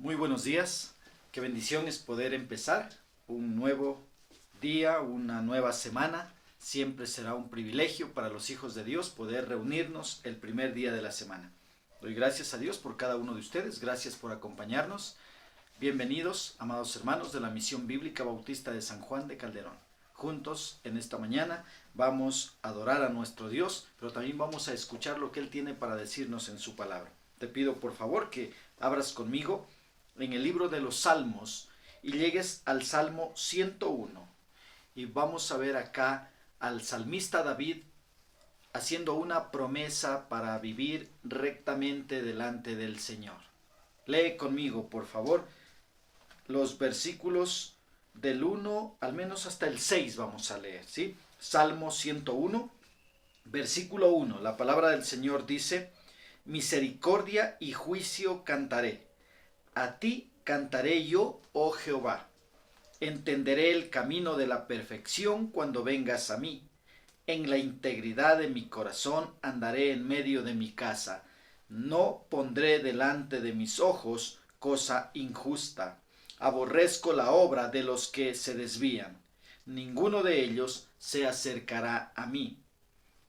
Muy buenos días, qué bendición es poder empezar un nuevo día, una nueva semana. Siempre será un privilegio para los hijos de Dios poder reunirnos el primer día de la semana. Doy gracias a Dios por cada uno de ustedes, gracias por acompañarnos. Bienvenidos, amados hermanos de la Misión Bíblica Bautista de San Juan de Calderón. Juntos en esta mañana vamos a adorar a nuestro Dios, pero también vamos a escuchar lo que Él tiene para decirnos en su palabra. Te pido por favor que abras conmigo en el libro de los Salmos y llegues al Salmo 101. Y vamos a ver acá al salmista David haciendo una promesa para vivir rectamente delante del Señor. Lee conmigo, por favor, los versículos del 1 al menos hasta el 6 vamos a leer, ¿sí? Salmo 101, versículo 1. La palabra del Señor dice: misericordia y juicio cantaré. A ti cantaré yo, oh Jehová. Entenderé el camino de la perfección cuando vengas a mí. En la integridad de mi corazón andaré en medio de mi casa. No pondré delante de mis ojos cosa injusta. Aborrezco la obra de los que se desvían. Ninguno de ellos se acercará a mí.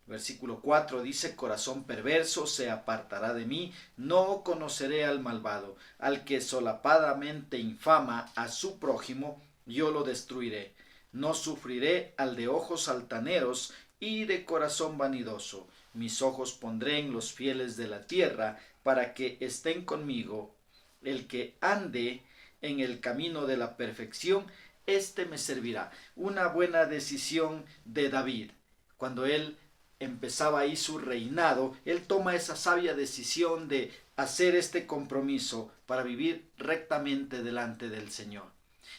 Versículo 4 dice: corazón perverso se apartará de mí, no conoceré al malvado. Al que solapadamente infama a su prójimo, yo lo destruiré. No sufriré al de ojos altaneros y de corazón vanidoso. Mis ojos pondré en los fieles de la tierra, para que estén conmigo. El que ande en el camino de la perfección, éste me servirá. Una buena decisión de David. Cuando él empezaba ahí su reinado, él toma esa sabia decisión de hacer este compromiso para vivir rectamente delante del Señor.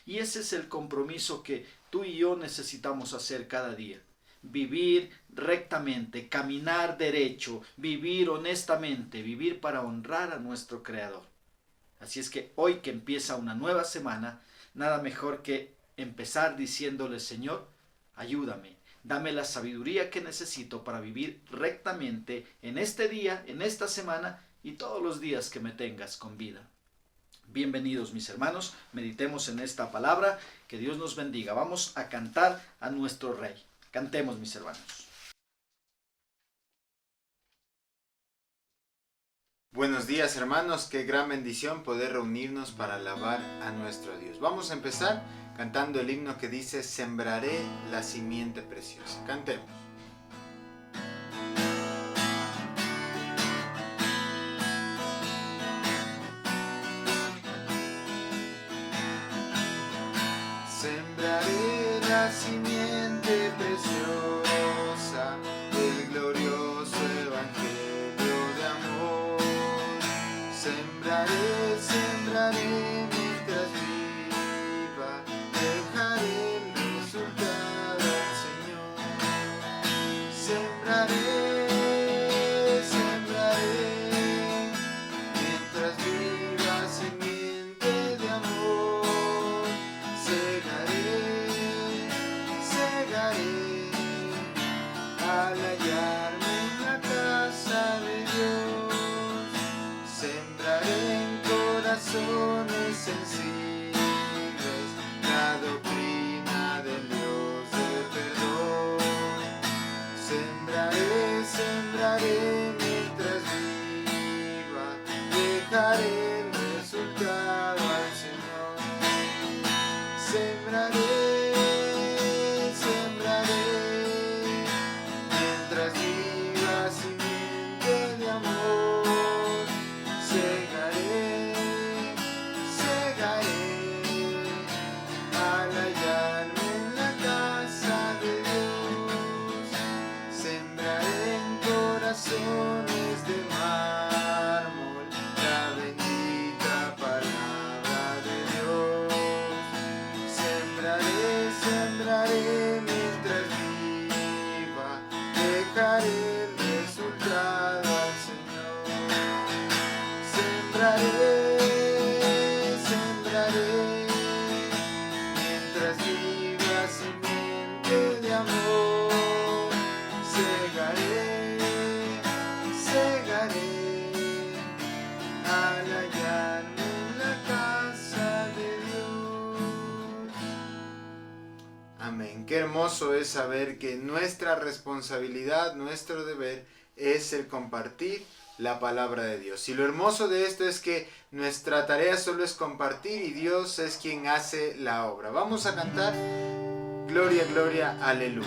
Y ese es el compromiso que tú y yo necesitamos hacer cada día. Vivir rectamente, caminar derecho, vivir honestamente, vivir para honrar a nuestro Creador. Así es que hoy que empieza una nueva semana, nada mejor que empezar diciéndole: Señor, ayúdame. Dame la sabiduría que necesito para vivir rectamente en este día, en esta semana y todos los días que me tengas con vida. Bienvenidos mis hermanos, meditemos en esta palabra, que Dios nos bendiga. Vamos a cantar a nuestro Rey. Cantemos mis hermanos. Buenos días hermanos, qué gran bendición poder reunirnos para alabar a nuestro Dios. Vamos a empezar cantando el himno que dice: sembraré la simiente preciosa. Cantemos. Sembraré la simiente preciosa del glorioso evangelio de amor. Sembraré, sembraré mientras viva, dejaré el resultado al Señor. Sembraré, sembraré, mientras viva simiente de amor. Segaré, segaré, al hallarme en la casa de Dios. Sembraré en corazones sensibles la doctrina del Dios de perdón. Sembraré, sembraré mientras viva, dejaré el resultado al Señor. Sembraré, sembraré, mientras viva simiente de amor. Segaré, segaré, al hallarme en la casa de Dios. Sembraré en corazones de mármol la bendición qué hermoso es saber que nuestra responsabilidad, nuestro deber es el compartir la palabra de Dios. Y lo hermoso de esto es que nuestra tarea solo es compartir y Dios es quien hace la obra. Vamos a cantar Gloria, gloria, aleluya.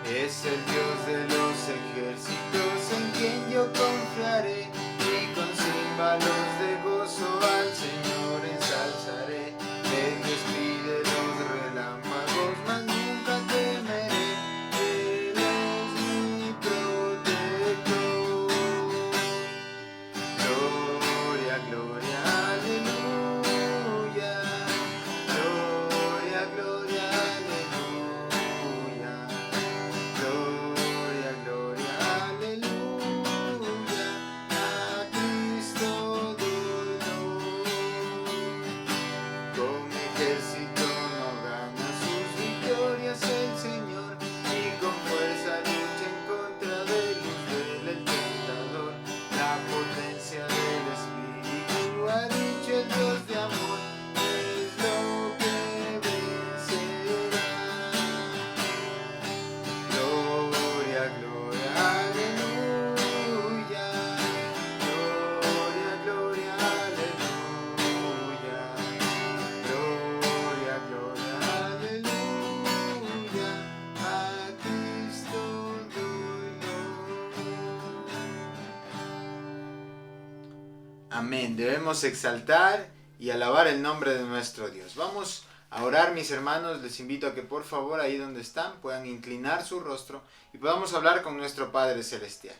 Es el Dios de los ejércitos en quien yo confiaré, y con címbalos de gozo al Señor ensalzaré. Él despide los relámpagos, mas nunca temeré. Él es mi protector. Gloria, gloria, aleluya. Gloria, gloria, aleluya. Gloria, gloria, aleluya, a Cristo doy gloria. Con ejército no gana sus victorias el Señor, y con fuerza lucha en contra del luz del tentador. La potencia del Espíritu ha dicho el Dios de amor, es lo que vencerá. Gloria, gloria, aleluya. Gloria, gloria, aleluya. Gloria, gloria, aleluya. A Cristo doy gloria. Amén. Debemos exaltar y alabar el nombre de nuestro Dios. Vamos a orar, mis hermanos. Les invito a que por favor ahí donde están puedan inclinar su rostro y podamos hablar con nuestro Padre Celestial.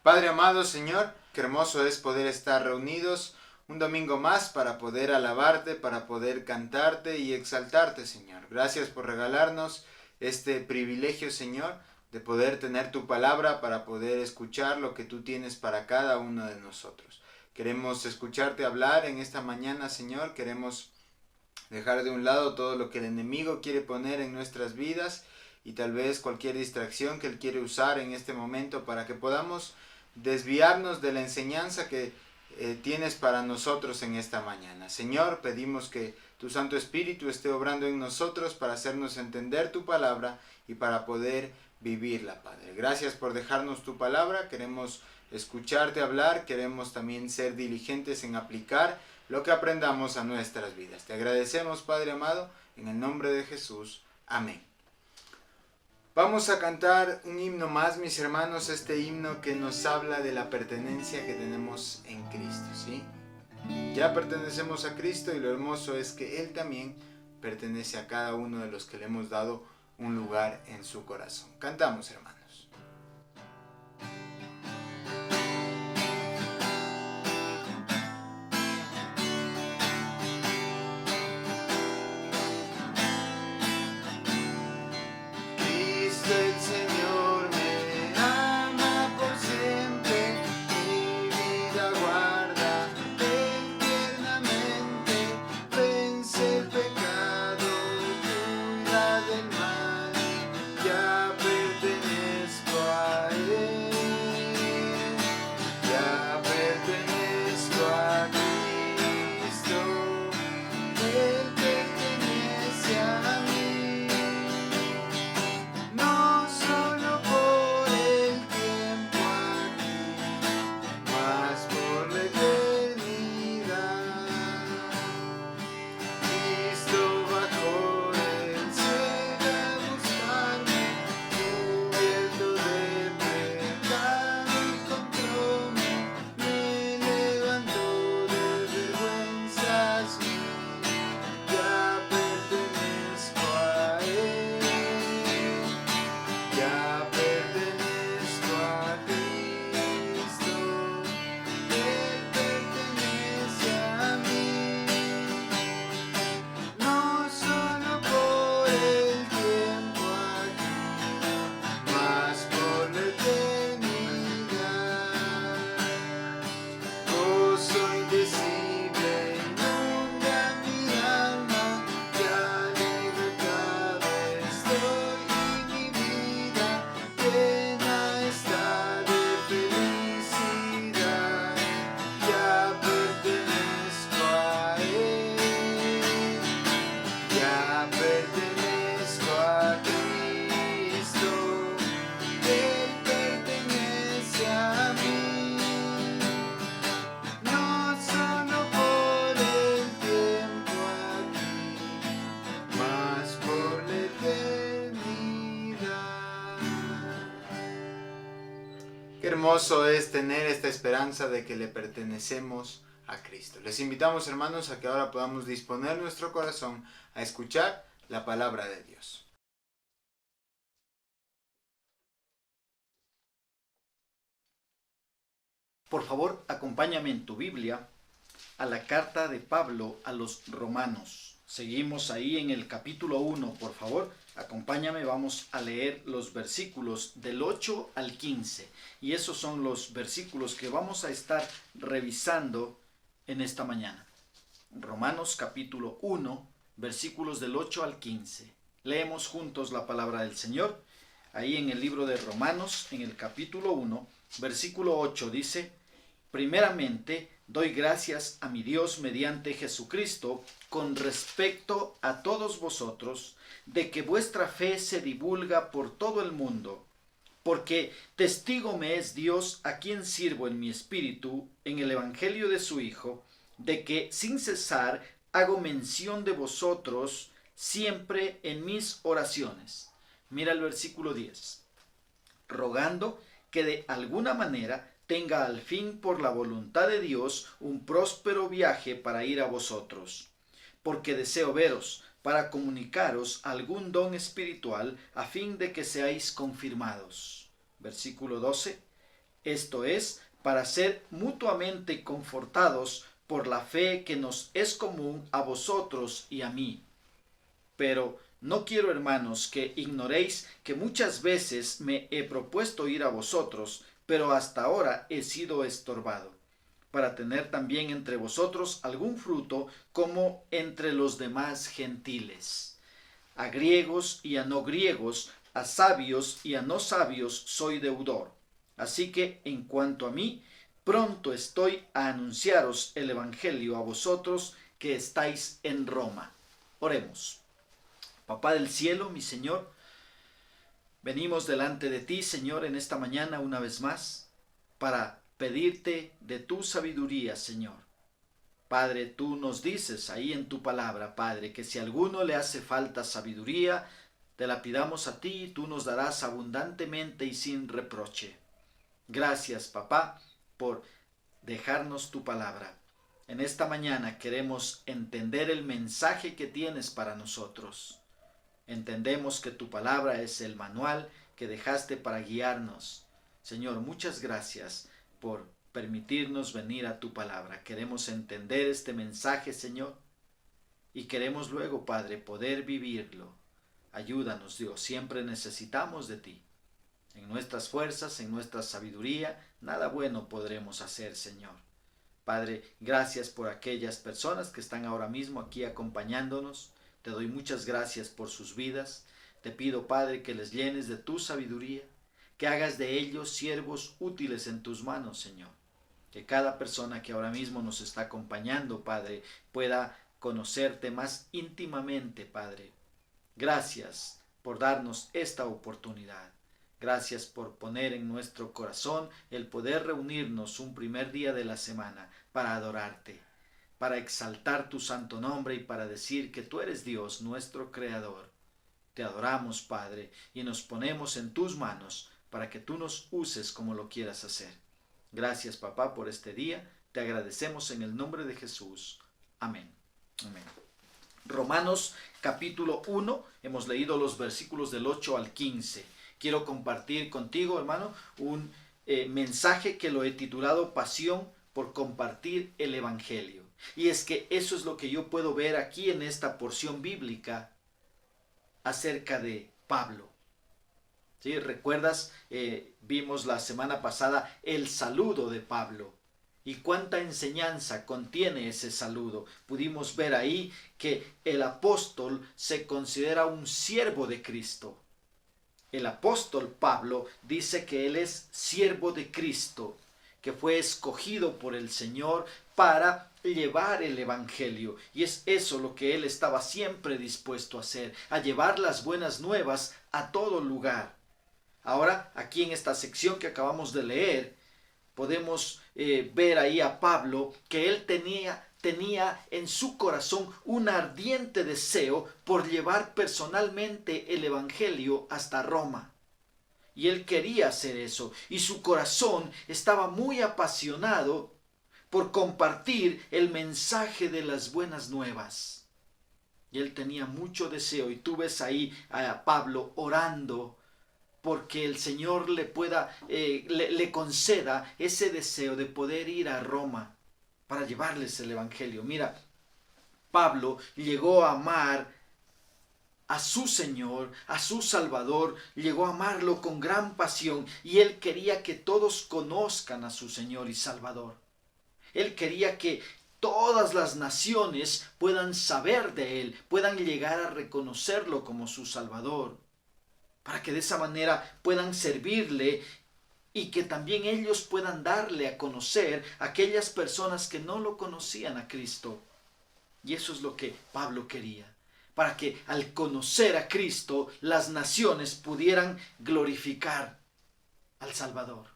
Padre amado, Señor, qué hermoso es poder estar reunidos un domingo más para poder alabarte, para poder cantarte y exaltarte, Señor. Gracias por regalarnos este privilegio, Señor, de poder tener tu palabra para poder escuchar lo que tú tienes para cada uno de nosotros. Queremos escucharte hablar en esta mañana, Señor. Queremos dejar de un lado todo lo que el enemigo quiere poner en nuestras vidas y tal vez cualquier distracción que él quiere usar en este momento para que podamos desviarnos de la enseñanza que tienes para nosotros en esta mañana. Señor, pedimos que tu Santo Espíritu esté obrando en nosotros para hacernos entender tu palabra y para poder vivirla, Padre. Gracias por dejarnos tu palabra. Queremos escucharte hablar, queremos también ser diligentes en aplicar lo que aprendamos a nuestras vidas. Te agradecemos, Padre amado, en el nombre de Jesús. Amén. Vamos a cantar un himno más, mis hermanos, este himno que nos habla de la pertenencia que tenemos en Cristo, ¿sí? Ya pertenecemos a Cristo y lo hermoso es que Él también pertenece a cada uno de los que le hemos dado un lugar en su corazón. Cantamos, hermanos. El Señor me ama por siempre, mi vida guarda eternamente, vence el pecado, cuida del mal, ya pertenece. Qué hermoso es tener esta esperanza de que le pertenecemos a Cristo. Les invitamos, hermanos, a que ahora podamos disponer nuestro corazón a escuchar la palabra de Dios. Por favor, acompáñame en tu Biblia a la carta de Pablo a los Romanos. Seguimos ahí en el capítulo 1, por favor, acompáñame, vamos a leer los versículos del 8 al 15. Y esos son los versículos que vamos a estar revisando en esta mañana. Romanos capítulo 1, versículos del 8 al 15. Leemos juntos la palabra del Señor. Ahí en el libro de Romanos, en el capítulo 1, versículo 8 dice: primeramente, doy gracias a mi Dios mediante Jesucristo con respecto a todos vosotros, de que vuestra fe se divulga por todo el mundo, porque testigo me es Dios, a quien sirvo en mi espíritu, en el evangelio de su Hijo, de que sin cesar hago mención de vosotros siempre en mis oraciones. Mira el versículo 10. Rogando que de alguna manera tenga al fin por la voluntad de Dios un próspero viaje para ir a vosotros, porque deseo veros para comunicaros algún don espiritual a fin de que seáis confirmados. Versículo 12. Esto es, para ser mutuamente confortados por la fe que nos es común a vosotros y a mí. Pero no quiero, hermanos, que ignoréis que muchas veces me he propuesto ir a vosotros, pero hasta ahora he sido estorbado, para tener también entre vosotros algún fruto como entre los demás gentiles. A griegos y a no griegos, a sabios y a no sabios soy deudor. Así que, en cuanto a mí, pronto estoy a anunciaros el evangelio a vosotros que estáis en Roma. Oremos. Papá del cielo, mi Señor, venimos delante de ti, Señor, en esta mañana una vez más, para pedirte de tu sabiduría, Señor. Padre, tú nos dices ahí en tu palabra, Padre, que si a alguno le hace falta sabiduría, te la pidamos a ti y tú nos darás abundantemente y sin reproche. Gracias, Papá, por dejarnos tu palabra. En esta mañana queremos entender el mensaje que tienes para nosotros. Entendemos que tu palabra es el manual que dejaste para guiarnos. Señor, muchas gracias por permitirnos venir a tu palabra. Queremos entender este mensaje, Señor, y queremos luego, Padre, poder vivirlo. Ayúdanos, Dios, siempre necesitamos de ti. En nuestras fuerzas, en nuestra sabiduría, nada bueno podremos hacer, Señor. Padre, gracias por aquellas personas que están ahora mismo aquí acompañándonos. Te doy muchas gracias por sus vidas. Te pido, Padre, que les llenes de tu sabiduría, que hagas de ellos siervos útiles en tus manos, Señor. Que cada persona que ahora mismo nos está acompañando, Padre, pueda conocerte más íntimamente, Padre. Gracias por darnos esta oportunidad. Gracias por poner en nuestro corazón el poder reunirnos un primer día de la semana para adorarte, para exaltar tu santo nombre y para decir que tú eres Dios, nuestro Creador. Te adoramos, Padre, y nos ponemos en tus manos para que tú nos uses como lo quieras hacer. Gracias, Papá, por este día. Te agradecemos en el nombre de Jesús. Amén. Amén. Romanos capítulo 1, hemos leído los versículos del 8 al 15. Quiero compartir contigo, hermano, un mensaje que lo he titulado Pasión por compartir el Evangelio. Y es que eso es lo que yo puedo ver aquí en esta porción bíblica acerca de Pablo. ¿Sí? ¿Recuerdas? Vimos la semana pasada el saludo de Pablo. ¿Y cuánta enseñanza contiene ese saludo? Pudimos ver ahí que el apóstol se considera un siervo de Cristo. El apóstol Pablo dice que él es siervo de Cristo, que fue escogido por el Señor para llevar el Evangelio. Y es eso lo que él estaba siempre dispuesto a hacer, a llevar las buenas nuevas a todo lugar. Ahora, aquí en esta sección que acabamos de leer, podemos ver ahí a Pablo que él tenía en su corazón un ardiente deseo por llevar personalmente el Evangelio hasta Roma. Y él quería hacer eso. Y su corazón estaba muy apasionado por compartir el mensaje de las buenas nuevas. Y él tenía mucho deseo. Y tú ves ahí a Pablo orando porque el Señor le pueda, le conceda ese deseo de poder ir a Roma para llevarles el Evangelio. Mira, Pablo llegó a amar a su Señor, a su Salvador, llegó a amarlo con gran pasión y él quería que todos conozcan a su Señor y Salvador. Él quería que todas las naciones puedan saber de él, puedan llegar a reconocerlo como su Salvador, para que de esa manera puedan servirle y que también ellos puedan darle a conocer a aquellas personas que no lo conocían a Cristo. Y eso es lo que Pablo quería, para que al conocer a Cristo las naciones pudieran glorificar al Salvador.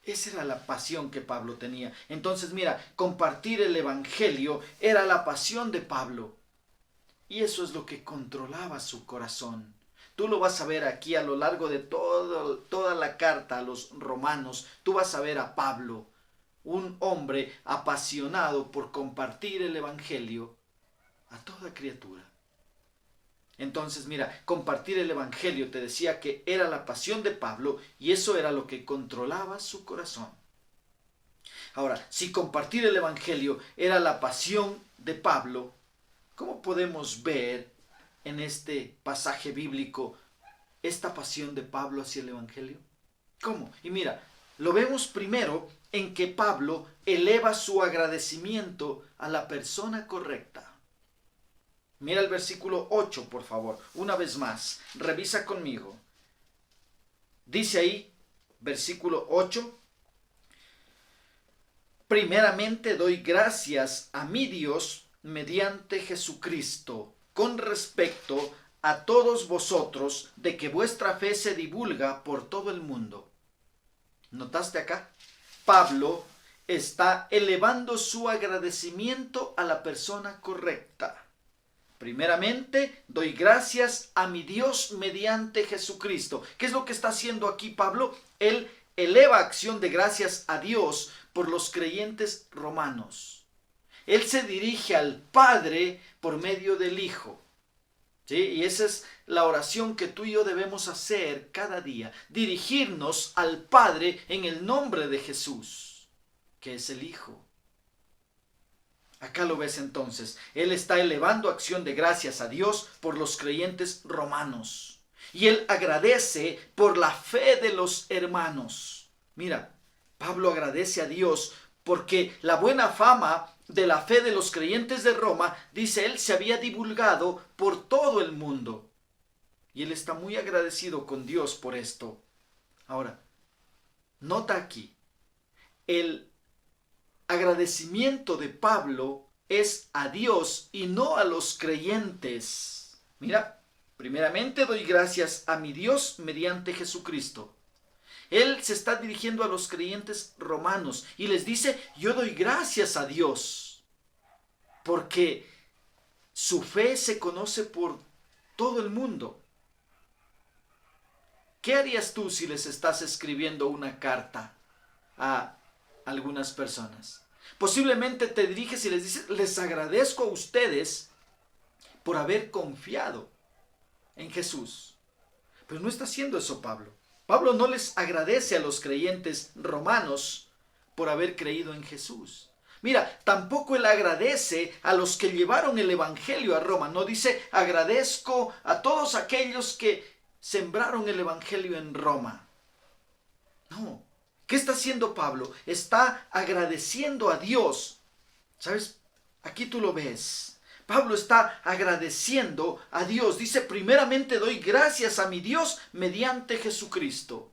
Esa era la pasión que Pablo tenía. Entonces mira, compartir el Evangelio era la pasión de Pablo. Y eso es lo que controlaba su corazón. Tú lo vas a ver aquí a lo largo de toda la carta a los romanos. Tú vas a ver a Pablo, un hombre apasionado por compartir el Evangelio a toda criatura. Entonces, mira, compartir el Evangelio, te decía que era la pasión de Pablo y eso era lo que controlaba su corazón. Ahora, si compartir el Evangelio era la pasión de Pablo, ¿cómo podemos ver en este pasaje bíblico esta pasión de Pablo hacia el Evangelio? ¿Cómo? Y mira, lo vemos primero en que Pablo eleva su agradecimiento a la persona correcta. Mira el versículo 8, por favor. Una vez más, revisa conmigo. Dice ahí, versículo 8. Primeramente doy gracias a mi Dios mediante Jesucristo, con respecto a todos vosotros, de que vuestra fe se divulga por todo el mundo. ¿Notaste acá? Pablo está elevando su agradecimiento a la persona correcta. Primeramente, doy gracias a mi Dios mediante Jesucristo. ¿Qué es lo que está haciendo aquí Pablo? Él eleva acción de gracias a Dios por los creyentes romanos. Él se dirige al Padre por medio del Hijo. ¿Sí? Y esa es la oración que tú y yo debemos hacer cada día. Dirigirnos al Padre en el nombre de Jesús, que es el Hijo. Acá lo ves entonces. Él está elevando acción de gracias a Dios por los creyentes romanos. Y él agradece por la fe de los hermanos. Mira, Pablo agradece a Dios porque la buena fama de la fe de los creyentes de Roma, dice él, se había divulgado por todo el mundo. Y él está muy agradecido con Dios por esto. Ahora, nota aquí, el agradecimiento de Pablo es a Dios y no a los creyentes. Mira, primeramente doy gracias a mi Dios mediante Jesucristo. Él se está dirigiendo a los creyentes romanos y les dice, yo doy gracias a Dios, porque su fe se conoce por todo el mundo. ¿Qué harías tú si les estás escribiendo una carta a algunas personas? Posiblemente te diriges y les dices, les agradezco a ustedes por haber confiado en Jesús. Pero no está haciendo eso Pablo. Pablo no les agradece a los creyentes romanos por haber creído en Jesús. Mira, tampoco él agradece a los que llevaron el Evangelio a Roma. No dice, agradezco a todos aquellos que sembraron el Evangelio en Roma. No. ¿Qué está haciendo Pablo? Está agradeciendo a Dios. ¿Sabes? Aquí tú lo ves. Pablo está agradeciendo a Dios. Dice, primeramente doy gracias a mi Dios mediante Jesucristo.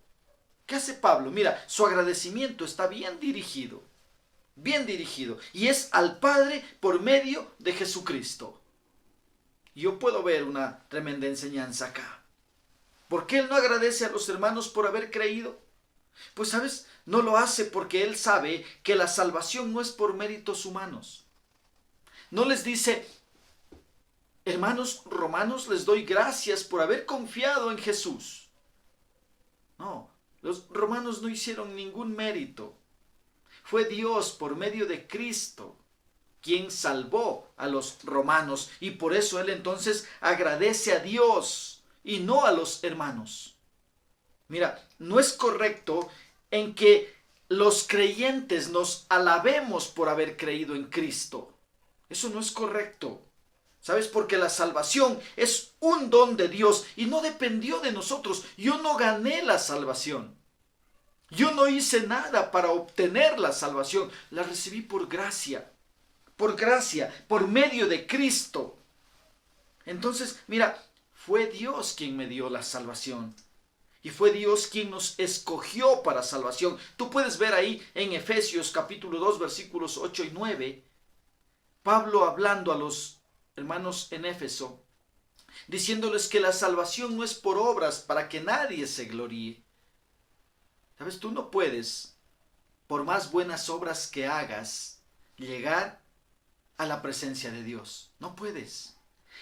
¿Qué hace Pablo? Mira, su agradecimiento está bien dirigido. Bien dirigido. Y es al Padre por medio de Jesucristo. Yo puedo ver una tremenda enseñanza acá. ¿Por qué él no agradece a los hermanos por haber creído? Pues sabes, no lo hace porque él sabe que la salvación no es por méritos humanos. No les dice, hermanos romanos, les doy gracias por haber confiado en Jesús. No, los romanos no hicieron ningún mérito. Fue Dios por medio de Cristo quien salvó a los romanos, y por eso él entonces agradece a Dios y no a los hermanos. Mira, no es correcto en que los creyentes nos alabemos por haber creído en Cristo. Eso no es correcto. ¿Sabes? Porque la salvación es un don de Dios y no dependió de nosotros. Yo no gané la salvación. Yo no hice nada para obtener la salvación. La recibí por gracia, por medio de Cristo. Entonces, mira, fue Dios quien me dio la salvación. Y fue Dios quien nos escogió para salvación. Tú puedes ver ahí en Efesios capítulo 2, versículos 8 y 9, Pablo hablando a los hermanos en Éfeso, diciéndoles que la salvación no es por obras para que nadie se gloríe. ¿Sabes? Tú no puedes, por más buenas obras que hagas, llegar a la presencia de Dios. No puedes.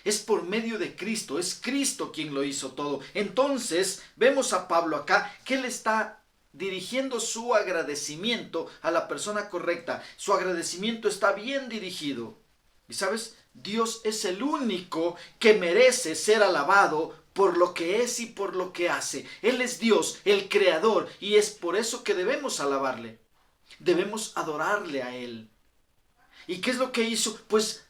Es por medio de Cristo, es Cristo quien lo hizo todo. Entonces, vemos a Pablo acá que él está dirigiendo su agradecimiento a la persona correcta. Su agradecimiento está bien dirigido. Y sabes, Dios es el único que merece ser alabado por lo que es y por lo que hace. Él es Dios, el creador, y es por eso que debemos alabarle. Debemos adorarle a Él. ¿Y qué es lo que hizo? Pues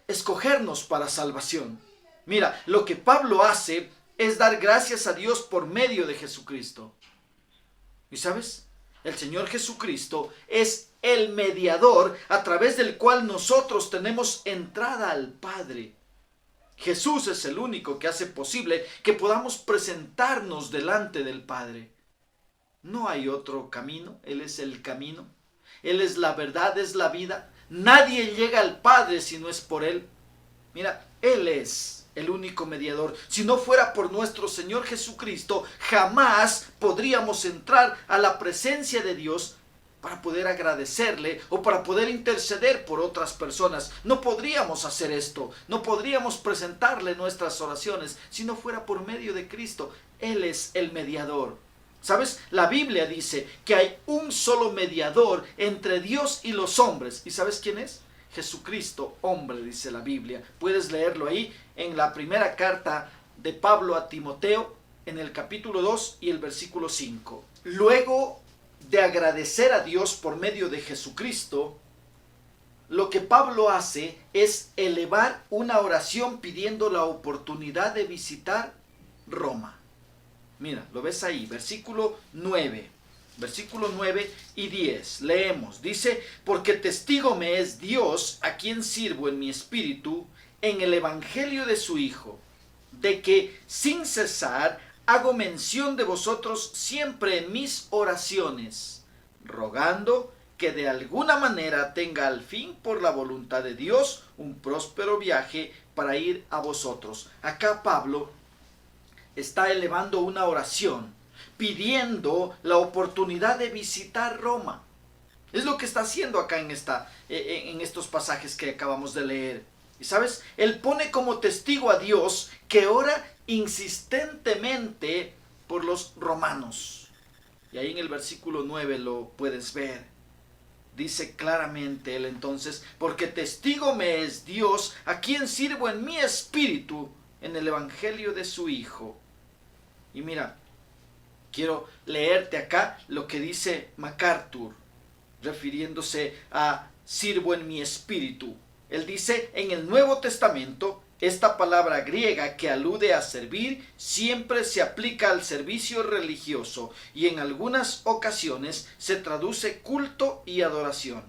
escogernos para salvación. Mira, lo que Pablo hace es dar gracias a Dios por medio de Jesucristo. ¿Y sabes? El Señor Jesucristo es el mediador a través del cual nosotros tenemos entrada al Padre. Jesús es el único que hace posible que podamos presentarnos delante del Padre. No hay otro camino. Él es el camino. Él es la verdad, es la vida. Nadie llega al Padre si no es por Él. Mira, Él es el único mediador. Si no fuera por nuestro Señor Jesucristo, jamás podríamos entrar a la presencia de Dios para poder agradecerle o para poder interceder por otras personas. No podríamos hacer esto. No podríamos presentarle nuestras oraciones si no fuera por medio de Cristo. Él es el mediador. ¿Sabes? La Biblia dice que hay un solo mediador entre Dios y los hombres. ¿Y sabes quién es? Jesucristo, hombre, dice la Biblia. Puedes leerlo ahí en la primera carta de Pablo a Timoteo, en el capítulo 2 y el versículo 5. Luego de agradecer a Dios por medio de Jesucristo, lo que Pablo hace es elevar una oración pidiendo la oportunidad de visitar Roma. Mira, lo ves ahí, versículo 9 y 10, leemos, dice, porque testigo me es Dios, a quien sirvo en mi espíritu, en el evangelio de su Hijo, de que sin cesar hago mención de vosotros siempre en mis oraciones, rogando que de alguna manera tenga al fin por la voluntad de Dios un próspero viaje para ir a vosotros. Acá Pablo está elevando una oración, pidiendo la oportunidad de visitar Roma. Es lo que está haciendo acá en estos pasajes que acabamos de leer. Y sabes, él pone como testigo a Dios que ora insistentemente por los romanos. Y ahí en el versículo 9 lo puedes ver. Dice claramente él entonces, porque testigo me es Dios, a quien sirvo en mi espíritu, en el evangelio de su Hijo. Y mira, quiero leerte acá lo que dice MacArthur, refiriéndose a sirvo en mi espíritu. Él dice, en el Nuevo Testamento, esta palabra griega que alude a servir siempre se aplica al servicio religioso y en algunas ocasiones se traduce culto y adoración.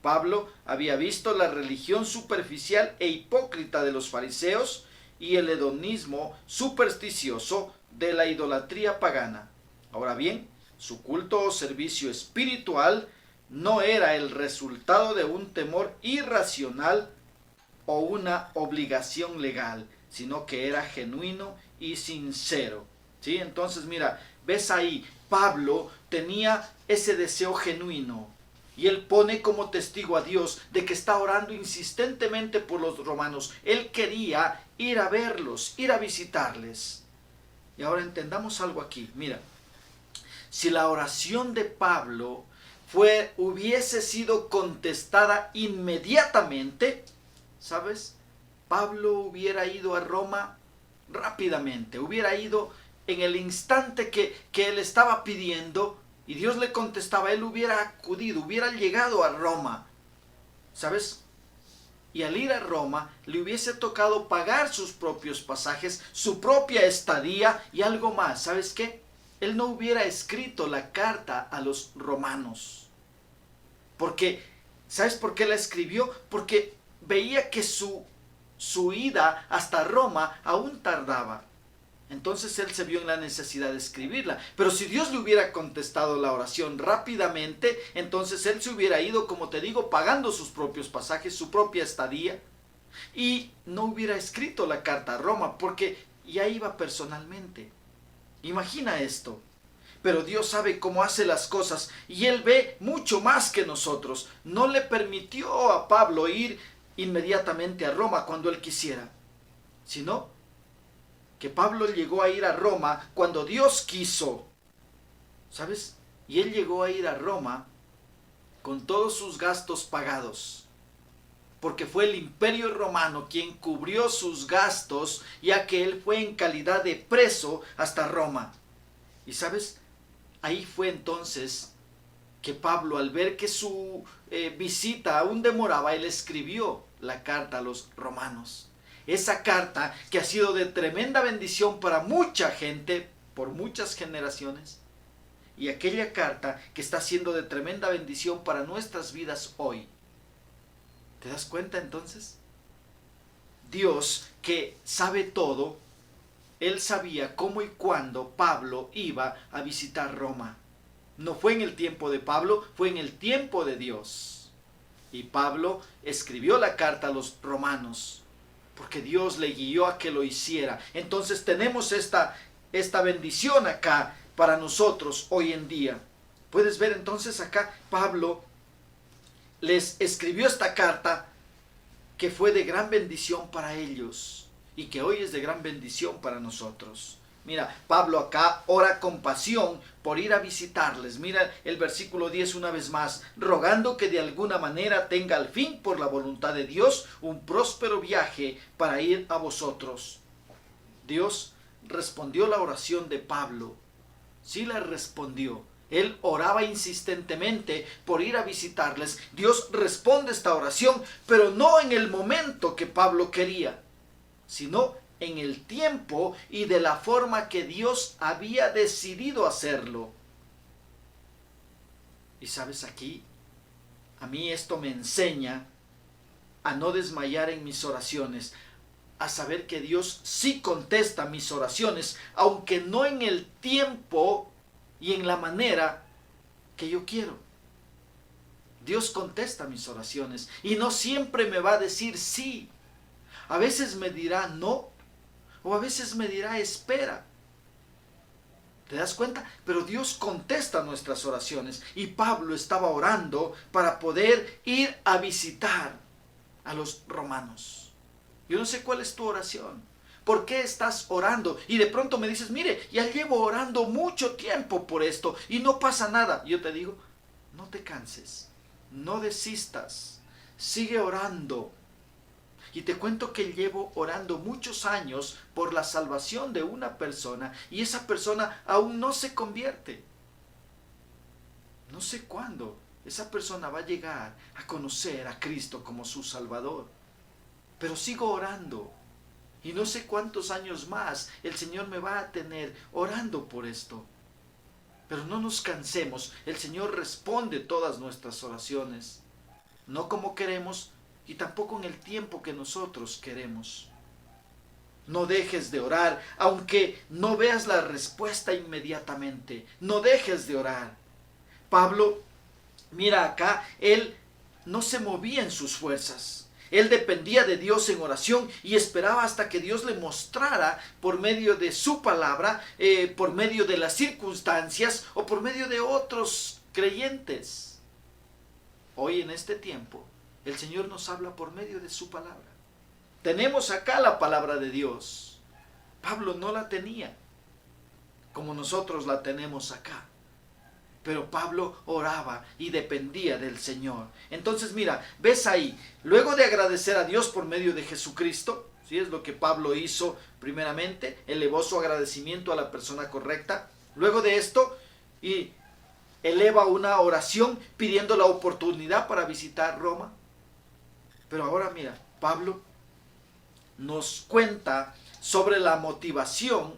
Pablo había visto la religión superficial e hipócrita de los fariseos y el hedonismo supersticioso de la idolatría pagana. Ahora bien, su culto o servicio espiritual no era el resultado de un temor irracional o una obligación legal, sino que era genuino y sincero. ¿Sí? Entonces mira, ves ahí, Pablo tenía ese deseo genuino y él pone como testigo a Dios de que está orando insistentemente por los romanos. Él quería ir a verlos, ir a visitarles. Y ahora entendamos algo aquí. Mira, si la oración de Pablo hubiese sido contestada inmediatamente, ¿sabes? Pablo hubiera ido a Roma rápidamente, hubiera ido en el instante que él estaba pidiendo y Dios le contestaba, él hubiera acudido, hubiera llegado a Roma, ¿sabes? Y al ir a Roma le hubiese tocado pagar sus propios pasajes, su propia estadía y algo más. ¿Sabes qué? Él no hubiera escrito la carta a los romanos. Porque, ¿sabes por qué la escribió? Porque veía que su ida hasta Roma aún tardaba. Entonces él se vio en la necesidad de escribirla. Pero si Dios le hubiera contestado la oración rápidamente, entonces él se hubiera ido, como te digo, pagando sus propios pasajes, su propia estadía, y no hubiera escrito la carta a Roma, porque ya iba personalmente. Imagina esto. Pero Dios sabe cómo hace las cosas, y Él ve mucho más que nosotros. No le permitió a Pablo ir inmediatamente a Roma cuando él quisiera, sino que Pablo llegó a ir a Roma cuando Dios quiso, ¿sabes? Y él llegó a ir a Roma con todos sus gastos pagados, porque fue el Imperio Romano quien cubrió sus gastos, ya que él fue en calidad de preso hasta Roma. Y ¿sabes? Ahí fue entonces que Pablo, al ver que su visita aún demoraba, él escribió la carta a los romanos. Esa carta que ha sido de tremenda bendición para mucha gente, por muchas generaciones, y aquella carta que está siendo de tremenda bendición para nuestras vidas hoy. ¿Te das cuenta entonces? Dios, que sabe todo, Él sabía cómo y cuándo Pablo iba a visitar Roma. No fue en el tiempo de Pablo, fue en el tiempo de Dios. Y Pablo escribió la carta a los romanos, porque Dios le guió a que lo hiciera. Entonces tenemos esta bendición acá para nosotros hoy en día. Puedes ver entonces acá, Pablo les escribió esta carta que fue de gran bendición para ellos y que hoy es de gran bendición para nosotros. Mira, Pablo acá ora con pasión por ir a visitarles. Mira el versículo 10 una vez más. Rogando que de alguna manera tenga al fin, por la voluntad de Dios, un próspero viaje para ir a vosotros. Dios respondió la oración de Pablo. Sí la respondió. Él oraba insistentemente por ir a visitarles. Dios responde esta oración, pero no en el momento que Pablo quería, sino en el tiempo y de la forma que Dios había decidido hacerlo. Y sabes, aquí, a mí esto me enseña a no desmayar en mis oraciones, a saber que Dios sí contesta mis oraciones, aunque no en el tiempo y en la manera que yo quiero. Dios contesta mis oraciones y no siempre me va a decir sí. A veces me dirá no, o a veces me dirá espera. ¿Te das cuenta? Pero Dios contesta nuestras oraciones. Y Pablo estaba orando para poder ir a visitar a los romanos. Yo no sé cuál es tu oración. ¿Por qué estás orando? Y de pronto me dices, mire, ya llevo orando mucho tiempo por esto y no pasa nada. Yo te digo, no te canses, no desistas, sigue orando. Y te cuento que llevo orando muchos años por la salvación de una persona y esa persona aún no se convierte. No sé cuándo esa persona va a llegar a conocer a Cristo como su Salvador. Pero sigo orando y no sé cuántos años más el Señor me va a tener orando por esto. Pero no nos cansemos, el Señor responde todas nuestras oraciones. No como queremos, y tampoco en el tiempo que nosotros queremos. No dejes de orar, aunque no veas la respuesta inmediatamente. No dejes de orar. Pablo, mira acá, él no se movía en sus fuerzas. Él dependía de Dios en oración y esperaba hasta que Dios le mostrara por medio de su palabra, por medio de las circunstancias o por medio de otros creyentes. Hoy en este tiempo, el Señor nos habla por medio de su palabra. Tenemos acá la palabra de Dios. Pablo no la tenía como nosotros la tenemos acá. Pero Pablo oraba y dependía del Señor. Entonces mira, ves ahí, luego de agradecer a Dios por medio de Jesucristo, ¿sí? Es lo que Pablo hizo primeramente, elevó su agradecimiento a la persona correcta. Luego de esto, y eleva una oración pidiendo la oportunidad para visitar Roma. Pero ahora mira, Pablo nos cuenta sobre la motivación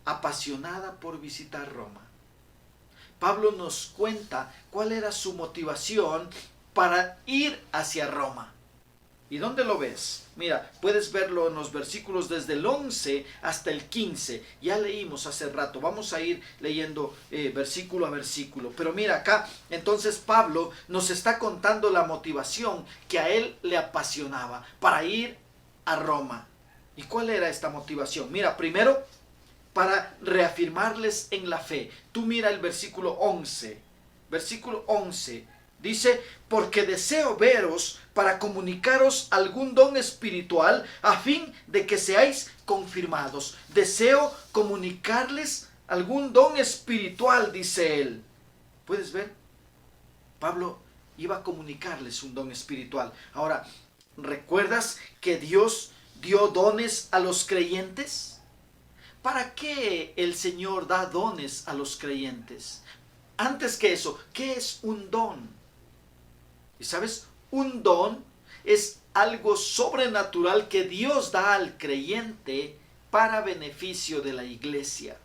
apasionada por visitar Roma. Pablo nos cuenta cuál era su motivación para ir hacia Roma. ¿Y dónde lo ves? Mira, puedes verlo en los versículos desde el 11 hasta el 15. Ya leímos hace rato. Vamos a ir leyendo versículo a versículo. Pero mira acá, entonces Pablo nos está contando la motivación que a él le apasionaba para ir a Roma. ¿Y cuál era esta motivación? Mira, primero, para reafirmarles en la fe. Tú mira el versículo 11. Versículo 11. Dice, porque deseo veros para comunicaros algún don espiritual a fin de que seáis confirmados. Deseo comunicarles algún don espiritual, dice él. ¿Puedes ver? Pablo iba a comunicarles un don espiritual. Ahora, ¿recuerdas que Dios dio dones a los creyentes? ¿Para qué el Señor da dones a los creyentes? Antes que eso, ¿qué es un don? ¿Y sabes? Un don es algo sobrenatural que Dios da al creyente para beneficio de la iglesia.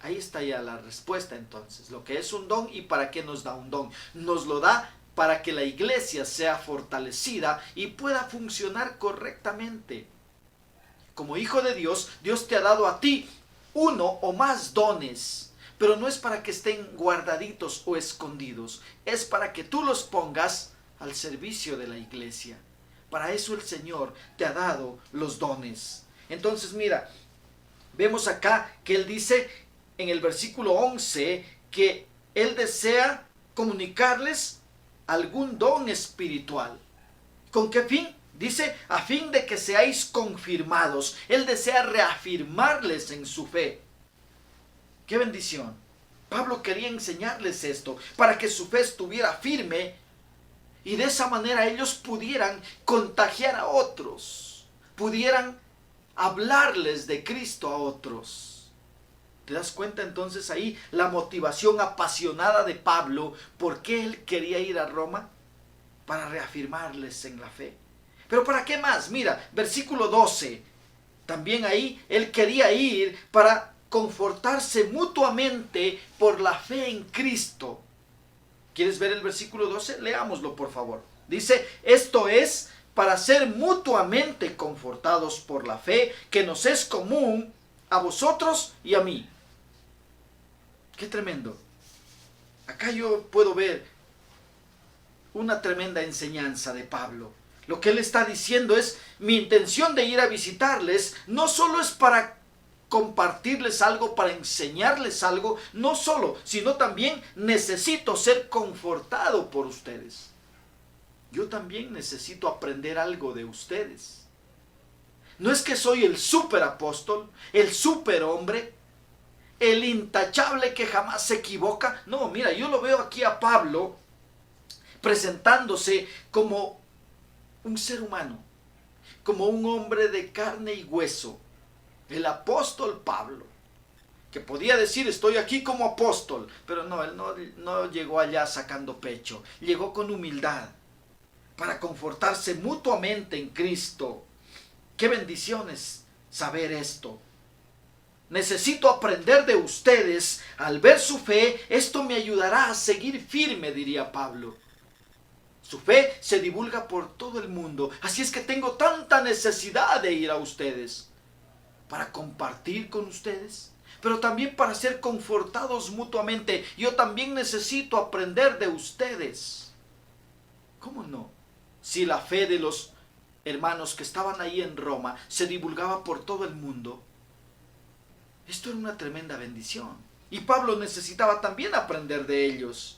Ahí está ya la respuesta entonces. Lo que es un don y para qué nos da un don. Nos lo da para que la iglesia sea fortalecida y pueda funcionar correctamente. Como hijo de Dios, Dios te ha dado a ti uno o más dones, pero no es para que estén guardaditos o escondidos, es para que tú los pongas al servicio de la iglesia. Para eso el Señor te ha dado los dones. Entonces mira, vemos acá que Él dice en el versículo 11 que Él desea comunicarles algún don espiritual. ¿Con qué fin? Dice, a fin de que seáis confirmados. Él desea reafirmarles en su fe. ¡Qué bendición! Pablo quería enseñarles esto para que su fe estuviera firme y de esa manera ellos pudieran contagiar a otros, pudieran hablarles de Cristo a otros. ¿Te das cuenta entonces ahí la motivación apasionada de Pablo? ¿Por qué él quería ir a Roma? Para reafirmarles en la fe. ¿Pero para qué más? Mira, versículo 12. También ahí él quería ir para confortarse mutuamente por la fe en Cristo. ¿Quieres ver el versículo 12? Leámoslo, por favor. Dice, esto es para ser mutuamente confortados por la fe que nos es común a vosotros y a mí. ¡Qué tremendo! Acá yo puedo ver una tremenda enseñanza de Pablo. Lo que él está diciendo es, mi intención de ir a visitarles no solo es para compartirles algo, para enseñarles algo, no solo, sino también necesito ser confortado por ustedes. Yo también necesito aprender algo de ustedes. No es que soy el super apóstol, el super hombre, el intachable que jamás se equivoca. No, mira, yo lo veo aquí a Pablo presentándose como un ser humano, como un hombre de carne y hueso, el apóstol Pablo, que podía decir estoy aquí como apóstol, pero no, él no llegó allá sacando pecho, llegó con humildad para confortarse mutuamente en Cristo. ¡Qué bendiciones saber esto! Necesito aprender de ustedes. Al ver su fe, esto me ayudará a seguir firme, diría Pablo. Su fe se divulga por todo el mundo, así es que tengo tanta necesidad de ir a ustedes, para compartir con ustedes, pero también para ser confortados mutuamente. Yo también necesito aprender de ustedes. ¿Cómo no? Si la fe de los hermanos que estaban ahí en Roma se divulgaba por todo el mundo, esto era una tremenda bendición. Y Pablo necesitaba también aprender de ellos.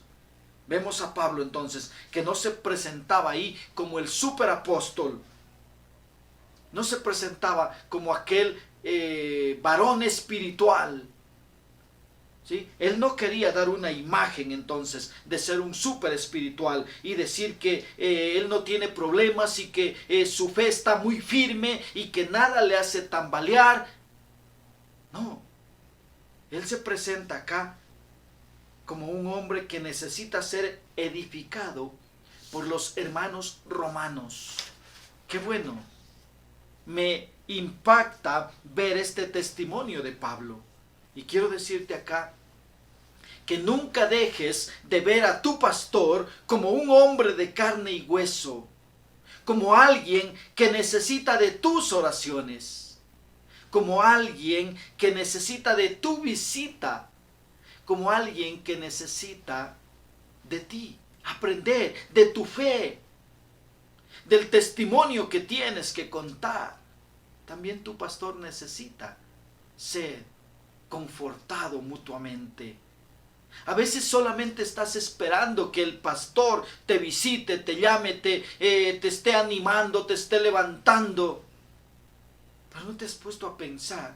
Vemos a Pablo entonces que no se presentaba ahí como el superapóstol. No se presentaba como aquel varón espiritual. ¿sí? Él no quería dar una imagen entonces de ser un súper espiritual y decir que él no tiene problemas y que su fe está muy firme y que nada le hace tambalear. No, él se presenta acá como un hombre que necesita ser edificado por los hermanos romanos. Qué bueno, me impacta ver este testimonio de Pablo. Y quiero decirte acá que nunca dejes de ver a tu pastor como un hombre de carne y hueso, como alguien que necesita de tus oraciones, como alguien que necesita de tu visita, como alguien que necesita de ti, aprender de tu fe, del testimonio que tienes que contar. También tu pastor necesita ser confortado mutuamente. A veces solamente estás esperando que el pastor te visite, te llame, te esté animando, te esté levantando. Pero no te has puesto a pensar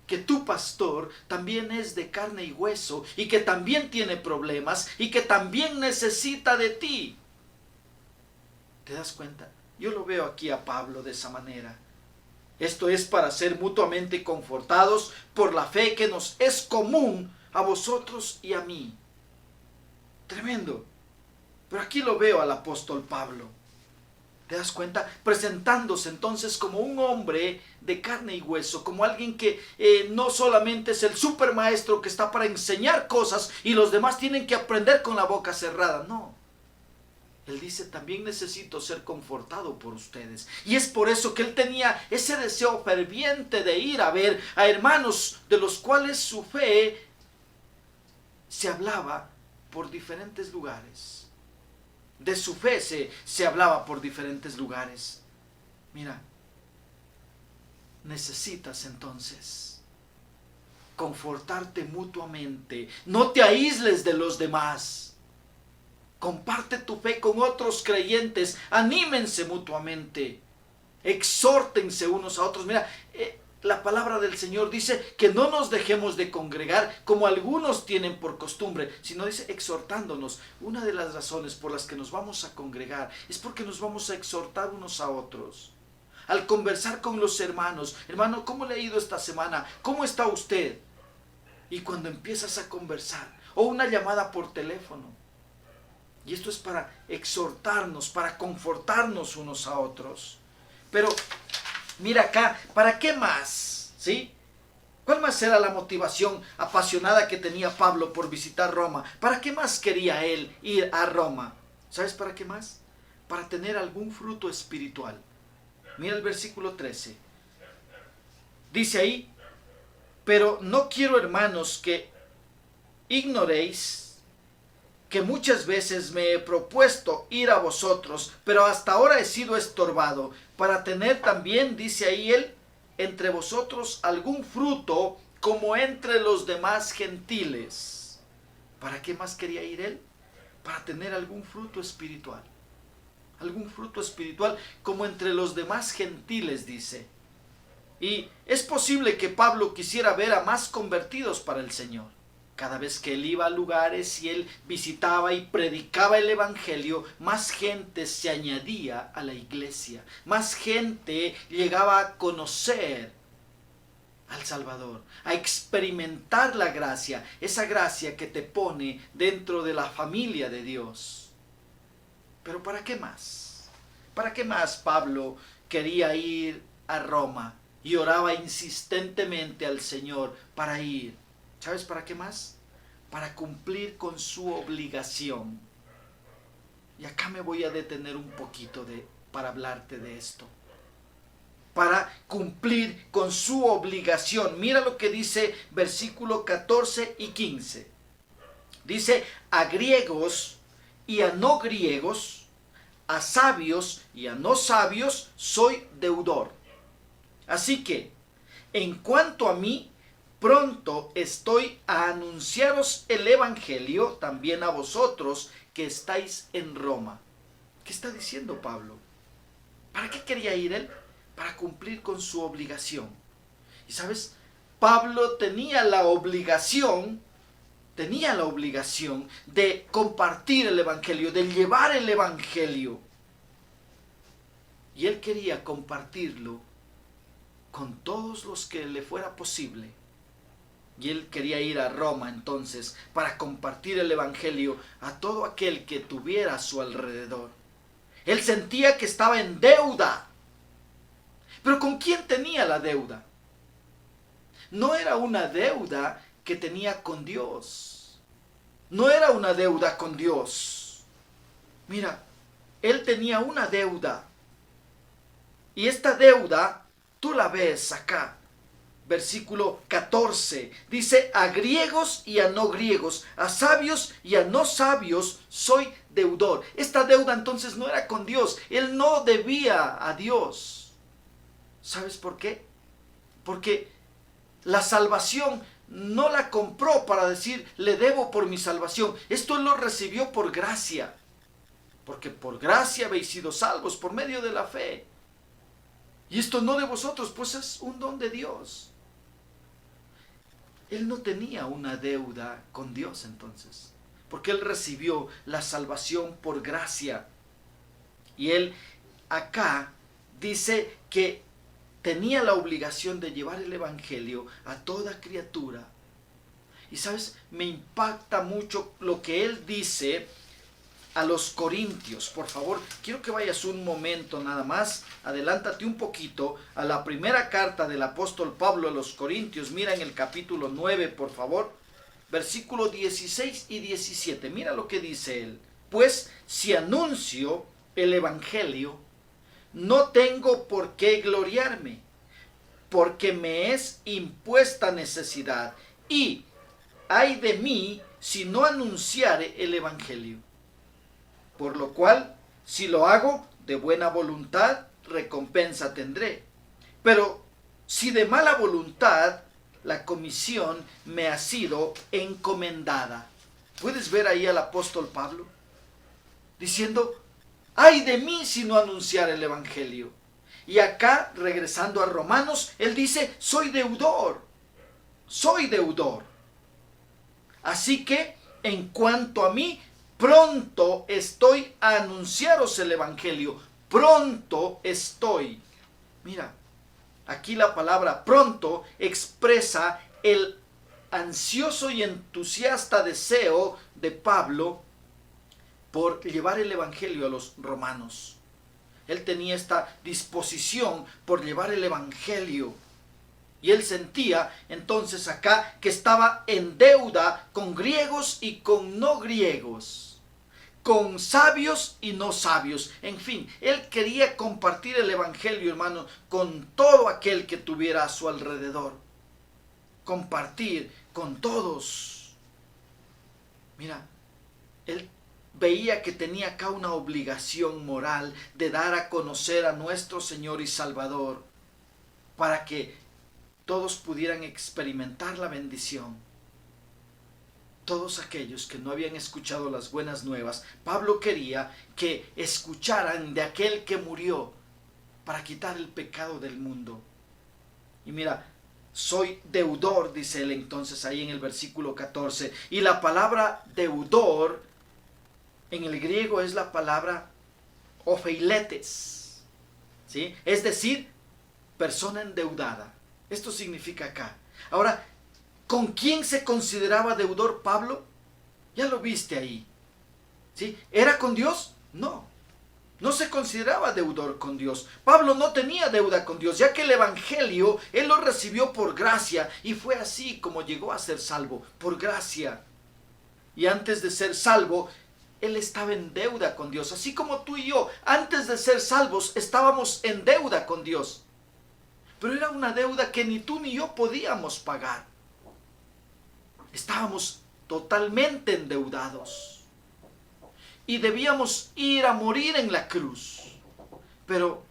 que tu pastor también es de carne y hueso y que también tiene problemas y que también necesita de ti. ¿Te das cuenta? Yo lo veo aquí a Pablo de esa manera. Esto es para ser mutuamente confortados por la fe que nos es común a vosotros y a mí. Tremendo. Pero aquí lo veo al apóstol Pablo. ¿Te das cuenta? Presentándose entonces como un hombre de carne y hueso, como alguien que no solamente es el supermaestro que está para enseñar cosas y los demás tienen que aprender con la boca cerrada. No. Él dice, también necesito ser confortado por ustedes. Y es por eso que él tenía ese deseo ferviente de ir a ver a hermanos de los cuales su fe se hablaba por diferentes lugares. De su fe se hablaba por diferentes lugares. Mira, necesitas entonces confortarte mutuamente. No te aísles de los demás. Comparte tu fe con otros creyentes. Anímense mutuamente. Exhórtense unos a otros. Mira, la palabra del Señor dice que no nos dejemos de congregar como algunos tienen por costumbre, sino dice exhortándonos. Una de las razones por las que nos vamos a congregar es porque nos vamos a exhortar unos a otros. Al conversar con los hermanos, hermano, ¿cómo le ha ido esta semana? ¿Cómo está usted? Y cuando empiezas a conversar, o una llamada por teléfono, y esto es para exhortarnos, para confortarnos unos a otros. Pero mira acá, ¿para qué más? ¿Sí? ¿Cuál más era la motivación apasionada que tenía Pablo por visitar Roma? ¿Para qué más quería él ir a Roma? ¿Sabes para qué más? Para tener algún fruto espiritual. Mira el versículo 13. Dice ahí, pero no quiero, hermanos, que ignoréis que muchas veces me he propuesto ir a vosotros, pero hasta ahora he sido estorbado, para tener también, dice ahí él, entre vosotros algún fruto como entre los demás gentiles. ¿Para qué más quería ir él? Para tener algún fruto espiritual. Algún fruto espiritual como entre los demás gentiles, dice. Y es posible que Pablo quisiera ver a más convertidos para el Señor. Cada vez que él iba a lugares y él visitaba y predicaba el evangelio, más gente se añadía a la iglesia. Más gente llegaba a conocer al Salvador, a experimentar la gracia, esa gracia que te pone dentro de la familia de Dios. Pero ¿para qué más? ¿Para qué más Pablo quería ir a Roma y oraba insistentemente al Señor para ir? ¿Sabes para qué más? Para cumplir con su obligación. Y acá me voy a detener un poquito para hablarte de esto. Para cumplir con su obligación. Mira lo que dice versículo 14 y 15. Dice, a griegos y a no griegos, a sabios y a no sabios, soy deudor. Así que, en cuanto a mí, pronto estoy a anunciaros el evangelio también a vosotros que estáis en Roma. ¿Qué está diciendo Pablo? ¿Para qué quería ir él? Para cumplir con su obligación. Y sabes, Pablo tenía la obligación tenía la obligación de compartir el Evangelio, de llevar el Evangelio. Y él quería compartirlo con todos los que le fuera posible. Y él quería ir a Roma entonces para compartir el Evangelio a todo aquel que tuviera a su alrededor. Él sentía que estaba en deuda. Pero ¿con quién tenía la deuda? No era una deuda que tenía con Dios. No era una deuda con Dios. Mira, él tenía una deuda. Y esta deuda, tú la ves acá. Versículo 14, dice: a griegos y a no griegos, a sabios y a no sabios, soy deudor. Esta deuda entonces no era con Dios. Él no debía a Dios. ¿Sabes por qué? Porque la salvación no la compró para decir, le debo por mi salvación. Esto él lo recibió por gracia. Porque por gracia habéis sido salvos por medio de la fe. Y esto no de vosotros, pues es un don de Dios. Él no tenía una deuda con Dios entonces, porque él recibió la salvación por gracia. Y él acá dice que tenía la obligación de llevar el Evangelio a toda criatura. Y sabes, me impacta mucho lo que él dice a los corintios. Por favor, quiero que vayas un momento nada más, adelántate un poquito a la primera carta del apóstol Pablo a los corintios. Mira en el capítulo 9, por favor, versículo 16 y 17. Mira lo que dice él: pues si anuncio el Evangelio, no tengo por qué gloriarme, porque me es impuesta necesidad, y ay de mí si no anunciare el Evangelio. Por lo cual, si lo hago de buena voluntad, recompensa tendré. Pero si de mala voluntad, la comisión me ha sido encomendada. ¿Puedes ver ahí al apóstol Pablo diciendo, ay de mí si no anunciar el Evangelio? Y acá, regresando a Romanos, él dice, soy deudor. Soy deudor. Así que, en cuanto a mí, pronto estoy a anunciaros el Evangelio. Pronto estoy. Mira, aquí la palabra pronto expresa el ansioso y entusiasta deseo de Pablo por llevar el Evangelio a los romanos. Él tenía esta disposición por llevar el Evangelio. Y él sentía entonces acá que estaba en deuda con griegos y con no griegos, con sabios y no sabios. En fin, él quería compartir el Evangelio, hermano, con todo aquel que tuviera a su alrededor. Compartir con todos. Mira, él veía que tenía acá una obligación moral de dar a conocer a nuestro Señor y Salvador, para que todos pudieran experimentar la bendición. Todos aquellos que no habían escuchado las buenas nuevas, Pablo quería que escucharan de aquel que murió para quitar el pecado del mundo. Y mira, soy deudor, dice él entonces ahí en el versículo 14. Y la palabra deudor en el griego es la palabra ofeiletes, ¿sí? Es decir, persona endeudada. Esto significa acá. Ahora, ¿con quién se consideraba deudor Pablo? Ya lo viste ahí. ¿Sí? ¿Era con Dios? No. No se consideraba deudor con Dios. Pablo no tenía deuda con Dios, ya que el Evangelio él lo recibió por gracia, y fue así como llegó a ser salvo, por gracia. Y antes de ser salvo, él estaba en deuda con Dios, así como tú y yo, antes de ser salvos, estábamos en deuda con Dios. Pero era una deuda que ni tú ni yo podíamos pagar. Estábamos totalmente endeudados. Y debíamos ir a morir en la cruz. Pero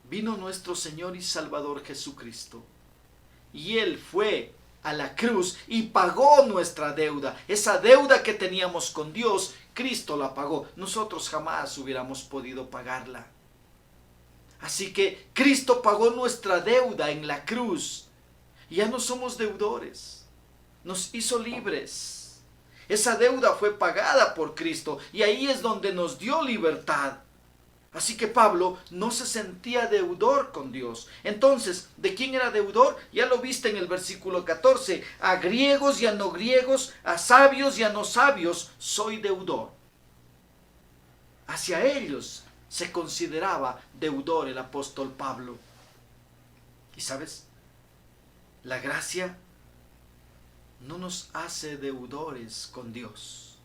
vino nuestro Señor y Salvador Jesucristo. Y Él fue a la cruz y pagó nuestra deuda. Esa deuda que teníamos con Dios, Cristo la pagó. Nosotros jamás hubiéramos podido pagarla. Así que Cristo pagó nuestra deuda en la cruz. Ya no somos deudores. Nos hizo libres. Esa deuda fue pagada por Cristo y ahí es donde nos dio libertad. Así que Pablo no se sentía deudor con Dios. Entonces, ¿de quién era deudor? Ya lo viste en el versículo 14. A griegos y a no griegos, a sabios y a no sabios, soy deudor. Hacia ellos se consideraba deudor el apóstol Pablo. ¿Y sabes? La gracia no nos hace deudores con Dios,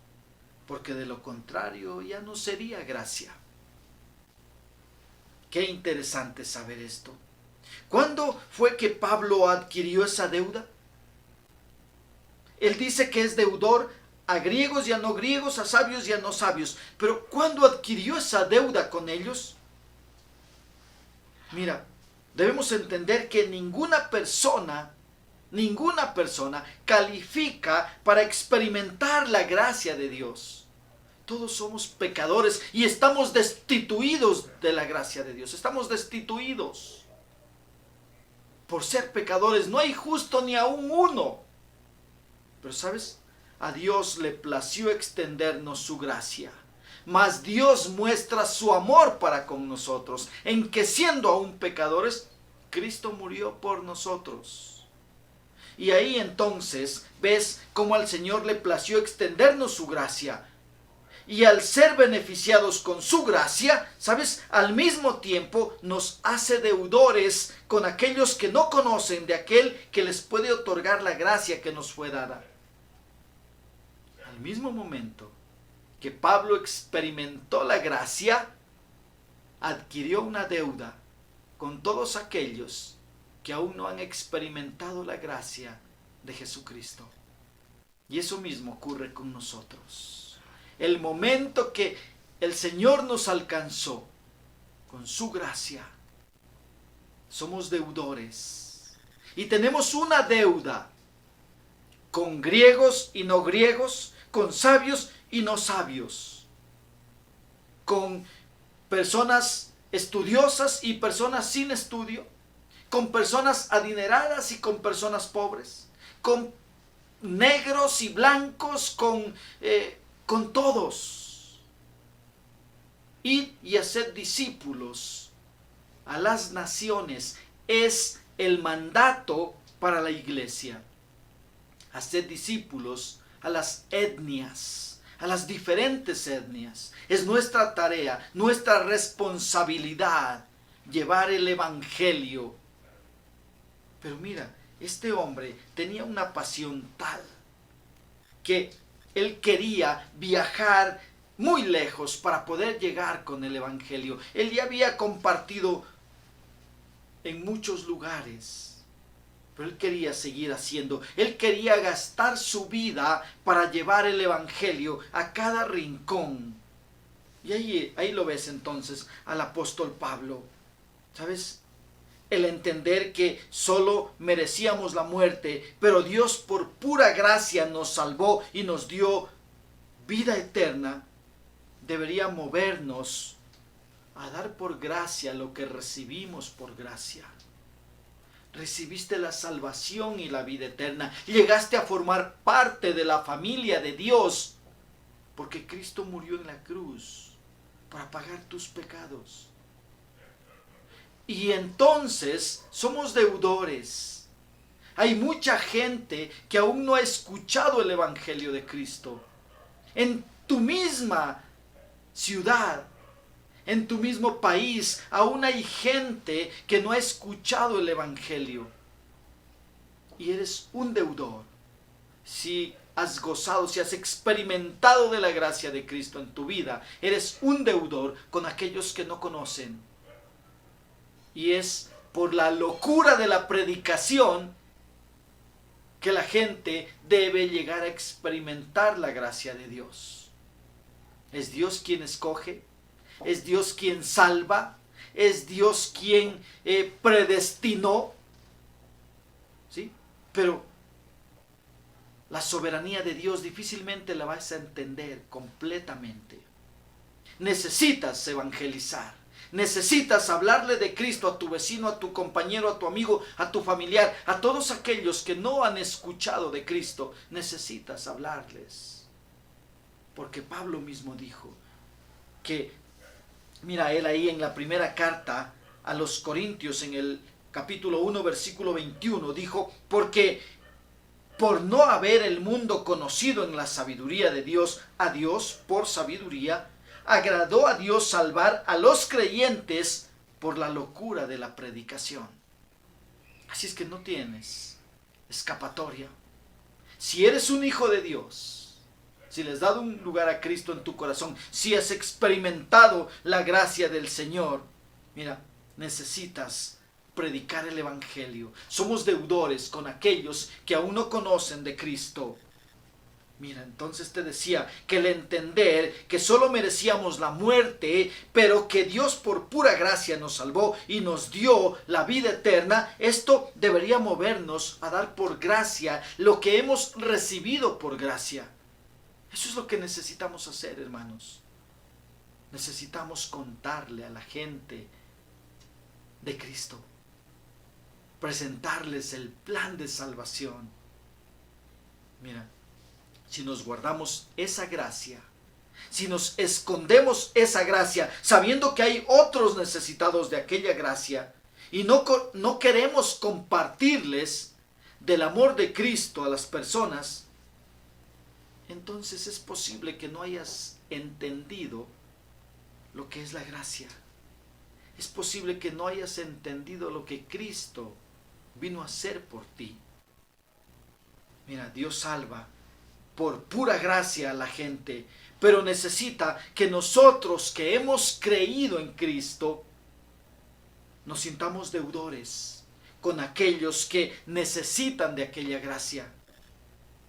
porque de lo contrario ya no sería gracia. Qué interesante saber esto. ¿Cuándo fue que Pablo adquirió esa deuda? Él dice que es deudor a griegos y a no griegos, a sabios y a no sabios. Pero ¿cuándo adquirió esa deuda con ellos? Mira, debemos entender que ninguna persona califica para experimentar la gracia de Dios. Todos somos pecadores y estamos destituidos de la gracia de Dios. Estamos destituidos. Por ser pecadores no hay justo ni aún uno. Pero ¿sabes? A Dios le plació extendernos su gracia. Mas Dios muestra su amor para con nosotros, en que siendo aún pecadores, Cristo murió por nosotros. Y ahí entonces ves cómo al Señor le plació extendernos su gracia. Y al ser beneficiados con su gracia, ¿sabes? Al mismo tiempo nos hace deudores con aquellos que no conocen de aquel que les puede otorgar la gracia que nos fue dada. Al mismo momento que Pablo experimentó la gracia, adquirió una deuda con todos aquellos que aún no han experimentado la gracia de Jesucristo. Y eso mismo ocurre con nosotros. El momento que el Señor nos alcanzó con su gracia, somos deudores. Y tenemos una deuda con griegos y no griegos, con sabios y no sabios, con personas estudiosas y personas sin estudio, con personas adineradas y con personas pobres, con negros y blancos, con todos. Id y haced discípulos a las naciones es el mandato para la iglesia. Haced discípulos a las etnias, a las diferentes etnias. Es nuestra tarea, nuestra responsabilidad llevar el evangelio. Pero mira, este hombre tenía una pasión tal que él quería viajar muy lejos para poder llegar con el evangelio. Él ya había compartido en muchos lugares, pero él quería seguir haciendo. Él quería gastar su vida para llevar el evangelio a cada rincón. Y ahí lo ves entonces al apóstol Pablo. ¿Sabes? El entender que solo merecíamos la muerte, pero Dios por pura gracia nos salvó y nos dio vida eterna, debería movernos a dar por gracia lo que recibimos por gracia. Recibiste la salvación y la vida eterna. Llegaste a formar parte de la familia de Dios, porque Cristo murió en la cruz para pagar tus pecados. Y entonces somos deudores. Hay mucha gente que aún no ha escuchado el evangelio de Cristo. En tu misma ciudad, en tu mismo país, aún hay gente que no ha escuchado el evangelio. Y eres un deudor. Si has gozado, si has experimentado de la gracia de Cristo en tu vida, eres un deudor con aquellos que no conocen. Y es por la locura de la predicación que la gente debe llegar a experimentar la gracia de Dios. Es Dios quien escoge, es Dios quien salva, es Dios quien predestinó, ¿sí? Pero la soberanía de Dios difícilmente la vas a entender completamente. Necesitas evangelizar. Necesitas hablarle de Cristo a tu vecino, a tu compañero, a tu amigo, a tu familiar, a todos aquellos que no han escuchado de Cristo. Necesitas hablarles. Porque Pablo mismo dijo que, mira, él ahí en la primera carta a los Corintios, en el capítulo 1, versículo 21, dijo, porque por no haber el mundo conocido en la sabiduría de Dios, a Dios por sabiduría, agradó a Dios salvar a los creyentes por la locura de la predicación. Así es que no tienes escapatoria. Si eres un hijo de Dios, si le has dado un lugar a Cristo en tu corazón, si has experimentado la gracia del Señor, mira, necesitas predicar el Evangelio. Somos deudores con aquellos que aún no conocen de Cristo. Mira, entonces te decía que el entender que solo merecíamos la muerte, pero que Dios por pura gracia nos salvó y nos dio la vida eterna, esto debería movernos a dar por gracia lo que hemos recibido por gracia. Eso es lo que necesitamos hacer, hermanos. Necesitamos contarle a la gente de Cristo, presentarles el plan de salvación. Mira, si nos guardamos esa gracia, si nos escondemos esa gracia, sabiendo que hay otros necesitados de aquella gracia, y no queremos compartirles del amor de Cristo a las personas, entonces es posible que no hayas entendido lo que es la gracia. Es posible que no hayas entendido lo que Cristo vino a hacer por ti. Mira, Dios salva por pura gracia a la gente, pero necesita que nosotros que hemos creído en Cristo nos sintamos deudores con aquellos que necesitan de aquella gracia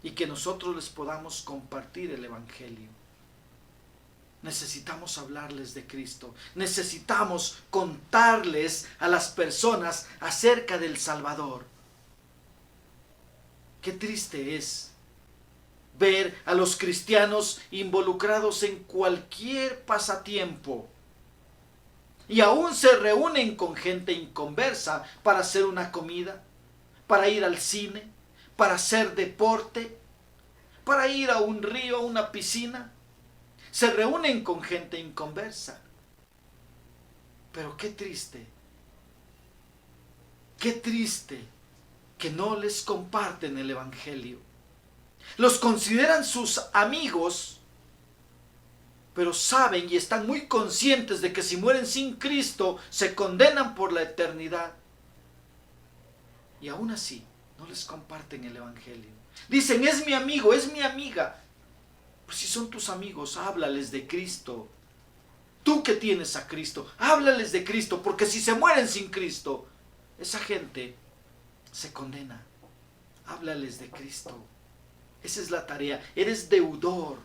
y que nosotros les podamos compartir el Evangelio. Necesitamos hablarles de Cristo. Necesitamos contarles a las personas acerca del Salvador. Qué triste es ver a los cristianos involucrados en cualquier pasatiempo y aún se reúnen con gente inconversa para hacer una comida, para ir al cine, para hacer deporte, para ir a un río, a una piscina. Se reúnen con gente inconversa. Pero qué triste que no les comparten el Evangelio. Los consideran sus amigos, pero saben y están muy conscientes de que si mueren sin Cristo se condenan por la eternidad. Y aún así no les comparten el Evangelio. Dicen, es mi amigo, es mi amiga. Pues si son tus amigos, háblales de Cristo. Tú que tienes a Cristo, háblales de Cristo, porque si se mueren sin Cristo, esa gente se condena. Háblales de Cristo. Esa es la tarea. Eres deudor.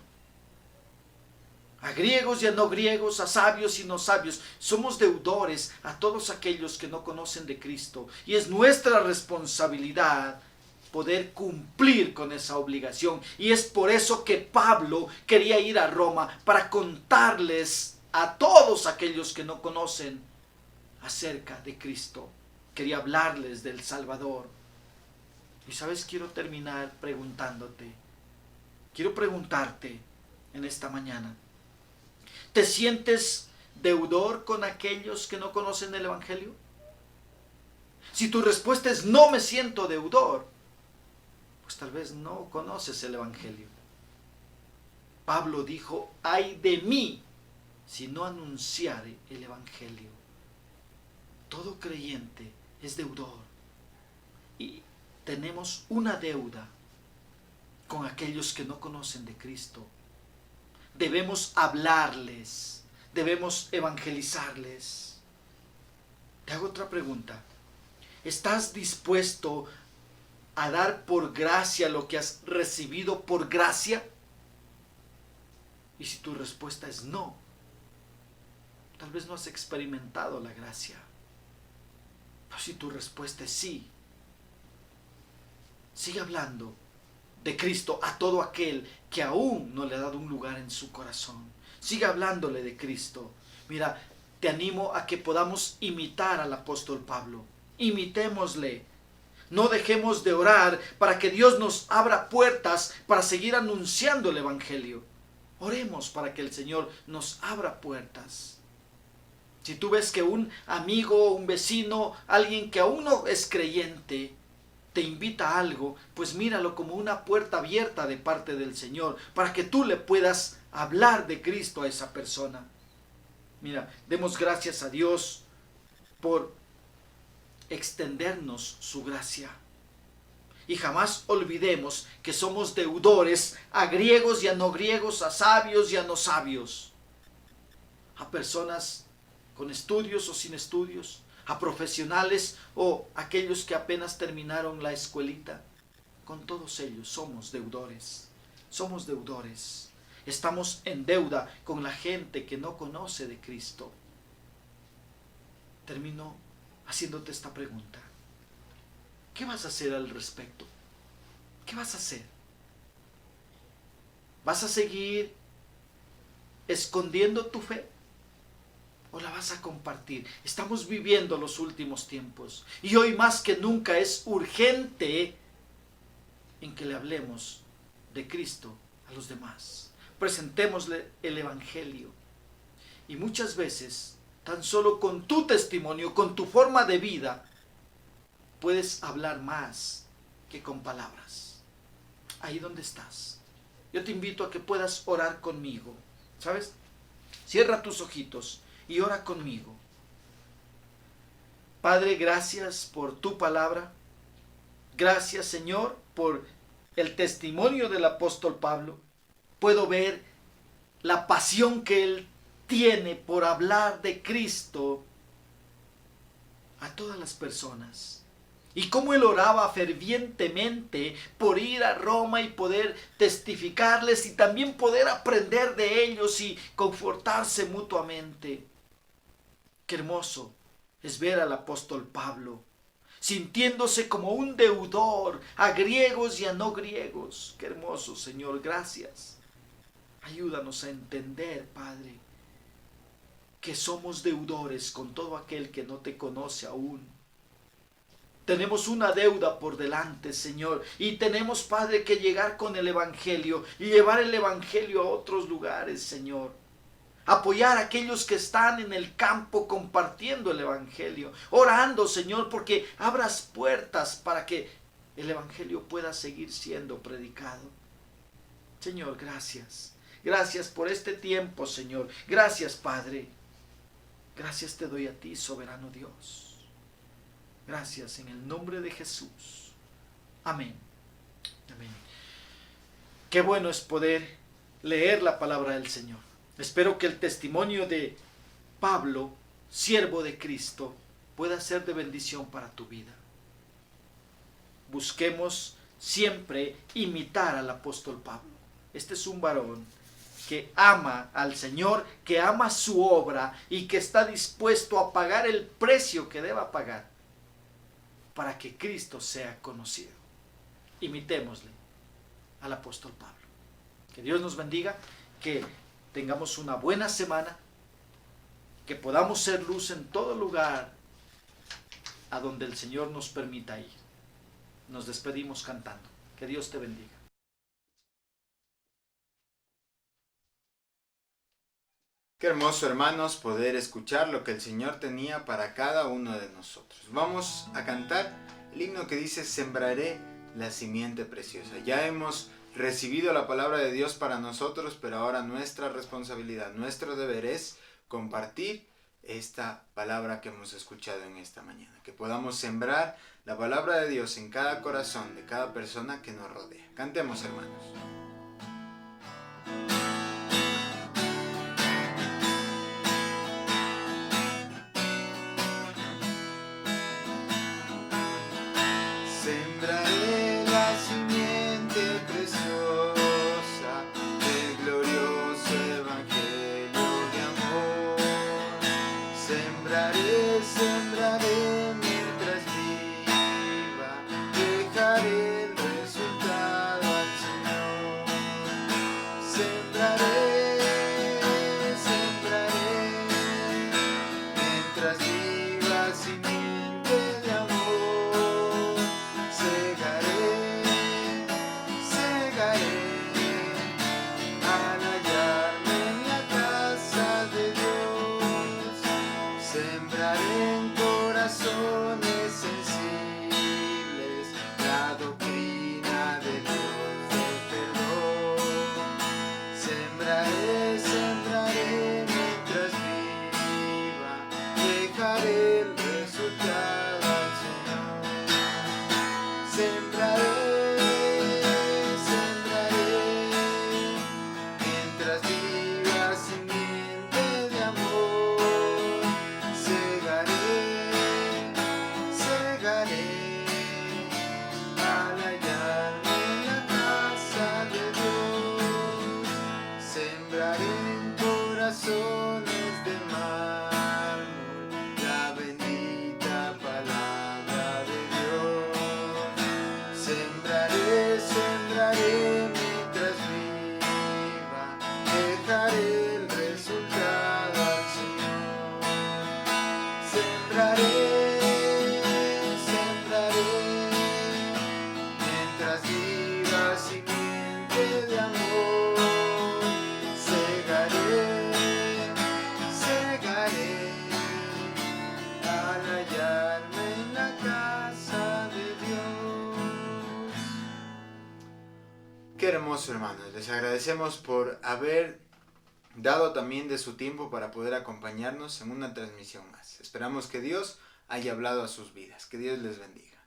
A griegos y a no griegos, a sabios y no sabios. Somos deudores a todos aquellos que no conocen de Cristo. Y es nuestra responsabilidad poder cumplir con esa obligación. Y es por eso que Pablo quería ir a Roma, para contarles a todos aquellos que no conocen acerca de Cristo. Quería hablarles del Salvador. Y sabes, quiero terminar preguntándote. Quiero preguntarte en esta mañana. ¿Te sientes deudor con aquellos que no conocen el Evangelio? Si tu respuesta es no me siento deudor, pues tal vez no conoces el Evangelio. Pablo dijo, ay de mí si no anunciare el Evangelio. Todo creyente es deudor. Y tenemos una deuda con aquellos que no conocen de Cristo. Debemos hablarles, debemos evangelizarles. Te hago otra pregunta. ¿Estás dispuesto a dar por gracia lo que has recibido por gracia? Y si tu respuesta es no, tal vez no has experimentado la gracia. Pero si tu respuesta es sí, sigue hablando de Cristo a todo aquel que aún no le ha dado un lugar en su corazón. Sigue hablándole de Cristo. Mira, te animo a que podamos imitar al apóstol Pablo. Imitémosle. No dejemos de orar para que Dios nos abra puertas para seguir anunciando el Evangelio. Oremos para que el Señor nos abra puertas. Si tú ves que un amigo, un vecino, alguien que aún no es creyente, te invita a algo, pues míralo como una puerta abierta de parte del Señor, para que tú le puedas hablar de Cristo a esa persona. Mira, demos gracias a Dios por extendernos su gracia. Y jamás olvidemos que somos deudores a griegos y a no griegos, a sabios y a no sabios, a personas con estudios o sin estudios, a profesionales o aquellos que apenas terminaron la escuelita. Con todos ellos somos deudores. Somos deudores. Estamos en deuda con la gente que no conoce de Cristo. Termino haciéndote esta pregunta. ¿Qué vas a hacer al respecto? ¿Qué vas a hacer? ¿Vas a seguir escondiendo tu fe? ¿O la vas a compartir? Estamos viviendo los últimos tiempos. Y hoy más que nunca es urgente en que le hablemos de Cristo a los demás. Presentémosle el Evangelio. Y muchas veces, tan solo con tu testimonio, con tu forma de vida, puedes hablar más que con palabras. Ahí donde estás, yo te invito a que puedas orar conmigo. ¿Sabes? Cierra tus ojitos y ora conmigo. Padre, gracias por tu palabra. Gracias, Señor, por el testimonio del apóstol Pablo. Puedo ver la pasión que él tiene por hablar de Cristo a todas las personas. Y cómo él oraba fervientemente por ir a Roma y poder testificarles y también poder aprender de ellos y confortarse mutuamente. Qué hermoso es ver al apóstol Pablo sintiéndose como un deudor a griegos y a no griegos. Qué hermoso, Señor, gracias. Ayúdanos a entender, Padre, que somos deudores con todo aquel que no te conoce aún. Tenemos una deuda por delante, Señor, y tenemos, Padre, que llegar con el Evangelio y llevar el Evangelio a otros lugares, Señor. Apoyar a aquellos que están en el campo compartiendo el Evangelio, orando, Señor, porque abras puertas para que el Evangelio pueda seguir siendo predicado. Señor, gracias. Gracias por este tiempo, Señor. Gracias, Padre. Gracias te doy a ti, soberano Dios. Gracias en el nombre de Jesús. Amén. Amén. Qué bueno es poder leer la palabra del Señor. Espero que el testimonio de Pablo, siervo de Cristo, pueda ser de bendición para tu vida. Busquemos siempre imitar al apóstol Pablo. Este es un varón que ama al Señor, que ama su obra y que está dispuesto a pagar el precio que deba pagar para que Cristo sea conocido. Imitémosle al apóstol Pablo. Que Dios nos bendiga, que tengamos una buena semana, que podamos ser luz en todo lugar a donde el Señor nos permita ir. Nos despedimos cantando. Que Dios te bendiga. Qué hermoso, hermanos, poder escuchar lo que el Señor tenía para cada uno de nosotros. Vamos a cantar el himno que dice: sembraré la simiente preciosa. Ya hemos recibido la palabra de Dios para nosotros, pero ahora nuestra responsabilidad, nuestro deber es compartir esta palabra que hemos escuchado en esta mañana. Que podamos sembrar la palabra de Dios en cada corazón de cada persona que nos rodea. Cantemos, hermanos. Sembraré la simiente preciosa del glorioso evangelio de amor. Sembraré, sembraré mientras viva, dejaré el resultado al Señor. sembraré en corazones de mármol la bendita palabra de Dios. Sembraré, sembraré mientras viva, dejaré el resultado al Señor. Sembraré, sembraré mientras viva simiente de amor. Segaré, segaré al hallarme en la casa de Dios. Qué hermoso, hermanos. Les agradecemos por haber dado también de su tiempo para poder acompañarnos en una transmisión más. Esperamos que Dios haya hablado a sus vidas. Que Dios les bendiga.